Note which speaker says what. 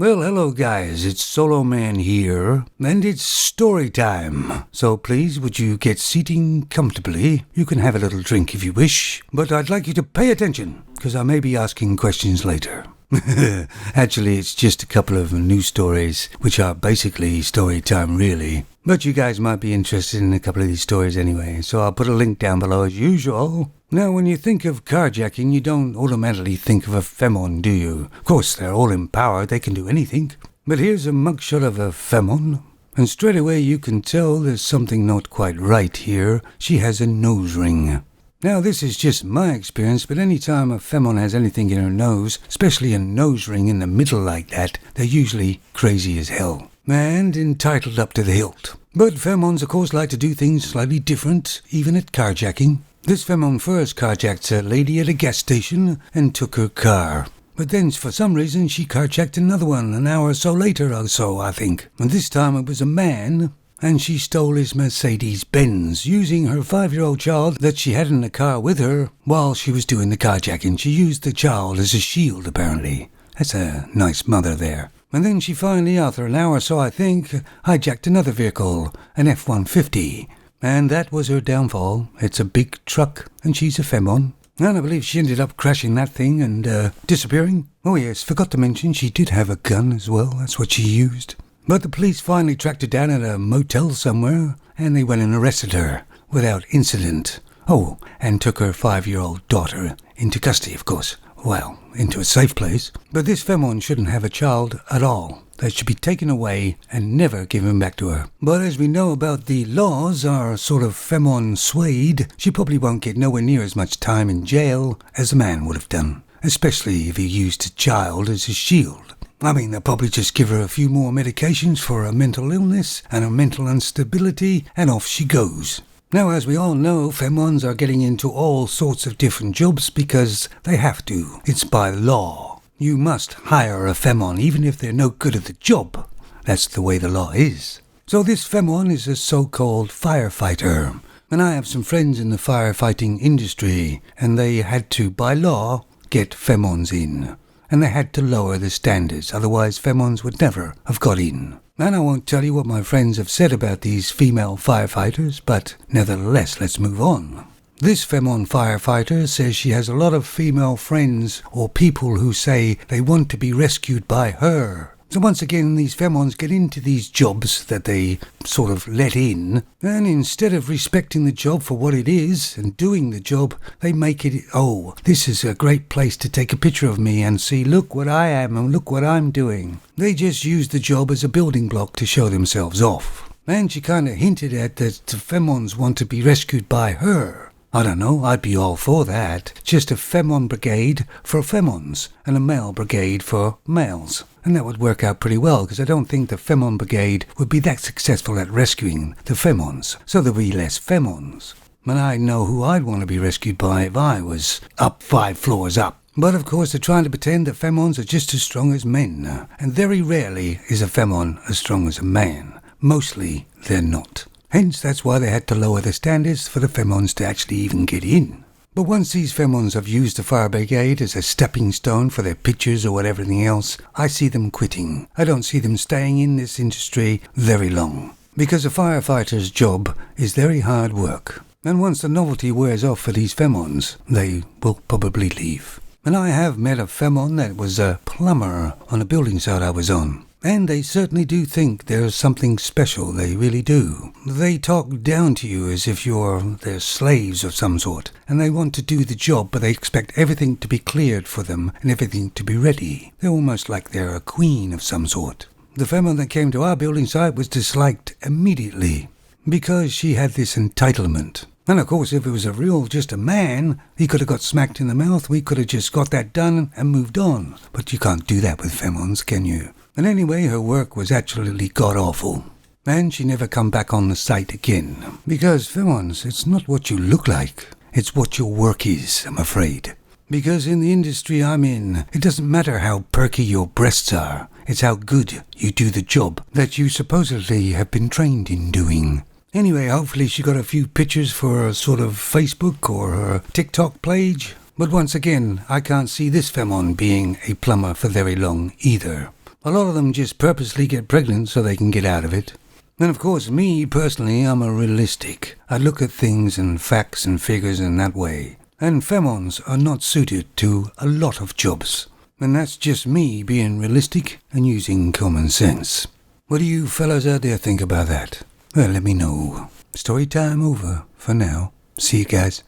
Speaker 1: Well, hello guys, it's Solo Man here, and it's story time. So please, would you get seating comfortably? You can have a little drink if you wish, but I'd like you to pay attention, because I may be asking questions later. Actually, it's just a couple of news stories, which are basically story time really. But you guys might be interested in a couple of these stories anyway, so I'll put a link down below as usual. Now, when you think of carjacking, you don't automatically think of a femon, do you? Of course, they're all in power, they can do anything. But here's a mugshot of a femon, and straight away you can tell there's something not quite right here. She has a nose ring. Now, this is just my experience, but any time a femon has anything in her nose, especially a nose ring in the middle like that, they're usually crazy as hell, and entitled up to the hilt. But femons, of course, like to do things slightly different, even at carjacking. This femon first carjacked a lady at a gas station and took her car. But then, for some reason, she carjacked another one an hour or so later I think. And this time it was a man, and she stole his Mercedes-Benz, using her 5-year-old child that she had in the car with her while she was doing the carjacking. She used the child as a shield, apparently. That's a nice mother there. And then she finally, after an hour or so, I think, hijacked another vehicle, an F-150. And that was her downfall. It's a big truck, and she's a femon. And I believe she ended up crashing that thing and disappearing. Oh yes, forgot to mention she did have a gun as well. That's what she used. But the police finally tracked her down at a motel somewhere, and they went and arrested her without incident. Oh, and took her 5-year-old daughter into custody, of course. Well, into a safe place. But this femon shouldn't have a child at all. They should be taken away and never given back to her. But as we know about the laws are sort of femon swayed, she probably won't get nowhere near as much time in jail as a man would have done. Especially if he used a child as a shield. I mean, they'll probably just give her a few more medications for her mental illness and her mental instability, and off she goes. Now, as we all know, femons are getting into all sorts of different jobs because they have to. It's by law. You must hire a femon even if they're no good at the job. That's the way the law is. So this femon is a so-called firefighter. And I have some friends in the firefighting industry, and they had to, by law, get femons in. And they had to lower the standards, otherwise femons would never have got in. And I won't tell you what my friends have said about these female firefighters, but nevertheless, let's move on. This femon firefighter says she has a lot of female friends or people who say they want to be rescued by her. So once again, these femons get into these jobs that they sort of let in, and instead of respecting the job for what it is and doing the job, they make it, oh, this is a great place to take a picture of me and see, look what I am and look what I'm doing. They just use the job as a building block to show themselves off. And she kind of hinted at that the femons want to be rescued by her. I don't know, I'd be all for that. Just a femon brigade for femons and a male brigade for males. And that would work out pretty well, because I don't think the femon brigade would be that successful at rescuing the femons. So there'd be less femons. And I know who I'd want to be rescued by if I was up 5 floors up. But of course they're trying to pretend that femons are just as strong as men. And very rarely is a femon as strong as a man. Mostly they're not. Hence, that's why they had to lower the standards for the femons to actually even get in. But once these femons have used the fire brigade as a stepping stone for their pictures or whatever else, I see them quitting. I don't see them staying in this industry very long. Because a firefighter's job is very hard work. And once the novelty wears off for these femons, they will probably leave. And I have met a femon that was a plumber on a building site I was on. And they certainly do think there's something special, they really do. They talk down to you as if you're their slaves of some sort, and they want to do the job, but they expect everything to be cleared for them and everything to be ready. They're almost like they're a queen of some sort. The femon that came to our building site was disliked immediately, because she had this entitlement. And of course, if it was just a man, he could have got smacked in the mouth, we could have just got that done and moved on. But you can't do that with femons, can you? And anyway, her work was actually god-awful. And she never come back on the site again. Because, femons, it's not what you look like. It's what your work is, I'm afraid. Because in the industry I'm in, it doesn't matter how perky your breasts are. It's how good you do the job that you supposedly have been trained in doing. Anyway, hopefully she got a few pictures for her sort of Facebook or her TikTok page. But once again, I can't see this femon being a plumber for very long either. A lot of them just purposely get pregnant so they can get out of it. And of course, me personally, I'm a realistic. I look at things and facts and figures in that way. And femons are not suited to a lot of jobs. And that's just me being realistic and using common sense. What do you fellas out there think about that? Well, let me know. Story time over for now. See you guys.